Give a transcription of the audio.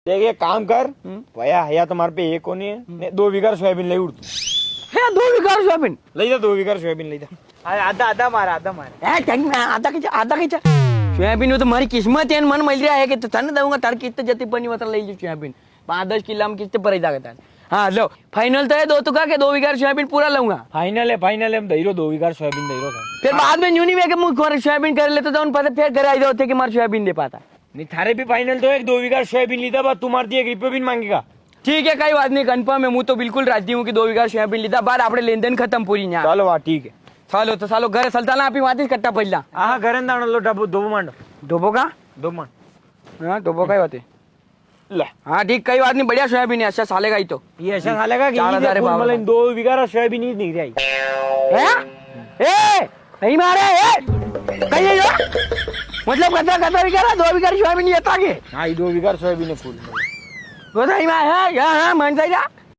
देख एक काम कर भैया हया तुम्हारे पे एक होनी है ने 2 बीघा सोयाबीन ले उड़ હે 2 વીઘા સોયાબીન ले जा 2 बीघा सोयाबीन ले जा आधा आधा मारा હે કેમ આધા કઈ છે સોયાબીન નું તો મારી કિસ્મત એને મન મળી રહ્યા है कि તને દઉંगा તાર કિસ્ત જતી પની વતર લઈ લે સોયાબીન 5-10 किलो में किस्त भरी जागे तार हाँ लो फाइनल तो है दो तुका के 2 बीघा सोयाबीन पूरा लूंगा फाइनल है हम दहीरो 2 बीघा सोयाबीन दहीरो था फिर बाद में यूं नहीं है कि मुझे सोयाबीन कर लेते तो उन पता फिर घर आई जाते कि मार सोयाबीन दे पाता नहीं थारे भी फाइनल तो है 2 बीघा सोयाबीन लीधा बात तुम्हारे 1 रुपये भी मांगेगा ठीक है कई बात नहीं कंफर्म है मुझे तो बिल्कुल राजी हूँ कि 2 बीघा सोयाबीन लीधा बाद आपने लेन देन खत्म पूरी यहाँ चलो वाह ठीक है चालो तो चालो घर सल्ताना आप वाती कट्टा पहला हाँ घर लो डबो दो मांडो डोबो का 2 मांड हाँ डोबो का बात है ले हाँ ठीक कई बात नहीं बढ़िया सोयाबीन है अच्छा सालेगा ही तो ये ऐसा हालेगा कि 4,000 मतलब 2 बीघा सोयाबीन ही नहीं रही नहीं मारे कहीं यो मतलब कता बीघा 2 बीघा सोयाबीन ये ताके हाँ 2 बीघा सोयाबीन है फूल वो तो नहीं मारे है हाँ मन सही